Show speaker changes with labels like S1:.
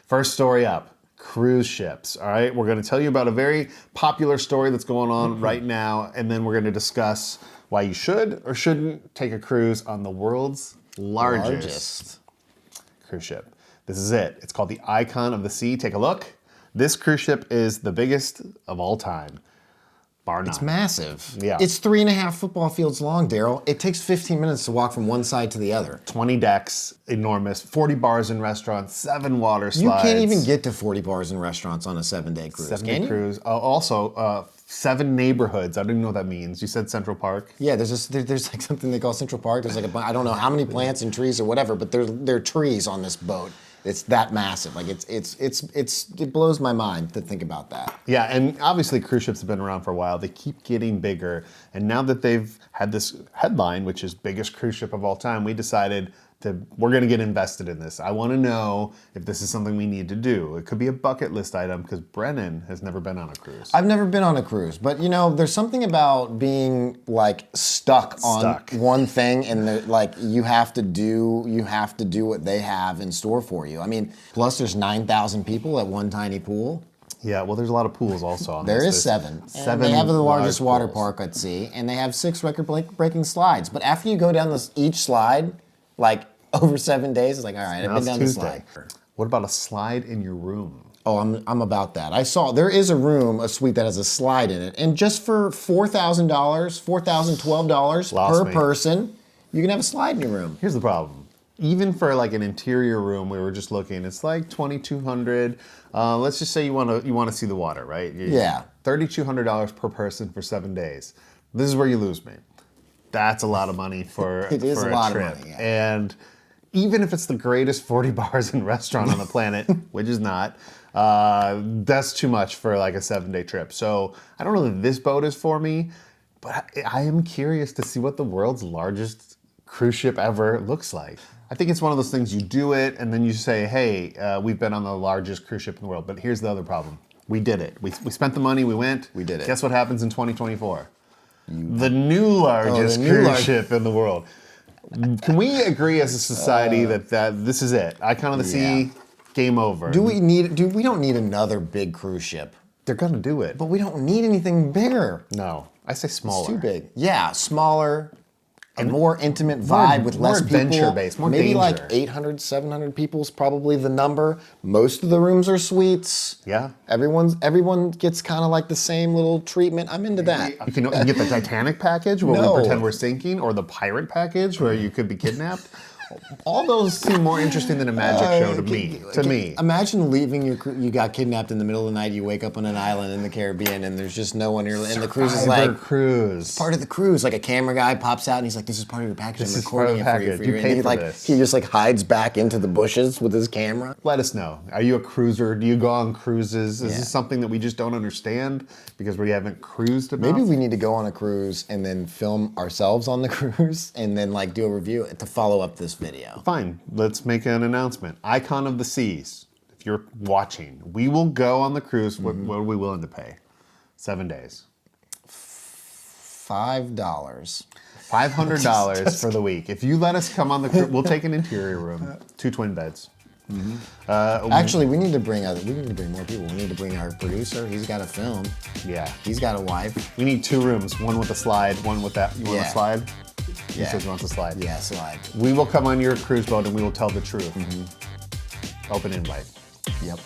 S1: First story up, cruise ships, all right? We're gonna tell you about a very popular story that's going on right now, and then we're gonna discuss why you should or shouldn't take a cruise on the world's largest cruise ship. This is it. It's called the Icon of the Sea. Take a look. This cruise ship is the biggest of all time. Bar none.
S2: It's massive.
S1: Yeah.
S2: It's 3.5 football fields long, Daryl. It takes 15 minutes to walk from one side to the other.
S1: 20 decks, enormous, 40 bars and restaurants, 7 water
S2: You
S1: slides.
S2: can't even get to 40 bars and restaurants on a 7-day cruise,
S1: 7-day cruise. Also, 7 neighborhoods. I don't even know what that means. You said Central Park?
S2: Yeah, there's like something they call Central Park. There's like I don't know how many plants and trees or whatever, but there are trees on this boat. It's that massive. Like it blows my mind to think about that.
S1: Yeah, and obviously cruise ships have been around for a while. They keep getting bigger. And now that they've had this headline, which is biggest cruise ship of all time, we decided we're gonna get invested in this. I wanna know if this is something we need to do. It could be a bucket list item because Brennan has never been on a cruise.
S2: I've never been on a cruise, but you know, there's something about being like stuck on one thing, and like you have to do what they have in store for you. I mean, plus there's 9,000 people at one tiny pool.
S1: Yeah, well, there's a lot of pools also on
S2: There
S1: this.
S2: is 7.
S1: Seven.
S2: They have the largest water
S1: pools.
S2: park at sea, and they have 6 record-breaking slides. But after you go down each slide, like over 7 days, it's like, all right, I've been down the slide.
S1: What about a slide in your room?
S2: Oh, I'm about that. I saw there is a suite that has a slide in it, and just for $4,000, $4,012 per person, you can have a slide in your room.
S1: Here's the problem. Even for like an interior room, we were just looking, it's like $2,200. Let's just say you want to see the water, right?
S2: Yeah.
S1: $3,200 per person for 7 days. This is where you lose me. That's a lot of money for
S2: It is
S1: for
S2: a lot
S1: trip.
S2: of money, yeah.
S1: And even if it's the greatest 40 bars and restaurant on the planet, which is not, that's too much for like a 7-day trip. So I don't know that this boat is for me, but I am curious to see what the world's largest cruise ship ever looks like. I think it's one of those things, you do it and then you say, hey, we've been on the largest cruise ship in the world. But here's the other problem. We did it. We spent the money, we went.
S2: We did it.
S1: Guess what happens in 2024? The new largest cruise ship in the world. Can we agree as a society that this is it? Icon of the Sea, game over.
S2: We don't need another big cruise ship.
S1: They're gonna do it.
S2: But we don't need anything bigger.
S1: No, I say smaller.
S2: It's too big. Yeah, smaller. A more intimate vibe with less people.
S1: More adventure-based, more
S2: Maybe
S1: danger.
S2: like 800, 700 people is probably the number. Most of the rooms are suites.
S1: Yeah.
S2: Everyone gets kind of like the same little treatment. I'm into that.
S1: You can get the Titanic package where we pretend we're sinking, or the pirate package where you could be kidnapped. All those seem more interesting than a magic show to me.
S2: Imagine leaving you got kidnapped in the middle of the night. You wake up on an island in the Caribbean and there's just no one. And the cruise is like
S1: cruise.
S2: Part of the cruise. Like a camera guy pops out and he's like, "This is part of your package. I'm recording it for you."
S1: You paid for
S2: this. He just like hides back into the bushes with his camera.
S1: Let us know. Are you a cruiser? Do you go on cruises? Is this something that we just don't understand because we haven't cruised enough?
S2: Maybe we need to go on a cruise and then film ourselves on the cruise and then like do a review to follow up this video.
S1: Fine, let's make an announcement. Icon of the Seas, if you're watching, we will go on the cruise. What are we willing to pay? 7 days.
S2: $5.
S1: $500 for the week. If you let us come on the cruise, we'll take an interior room, 2 twin beds.
S2: Actually, we need to bring more people. We need to bring our producer. He's got to film.
S1: Yeah.
S2: He's got a wife.
S1: We need 2 rooms, one with a slide, one with that. You want a slide? He says he wants a slide.
S2: Yeah, slide.
S1: We will come on your cruise boat and we will tell the truth. Open invite.
S2: Yep.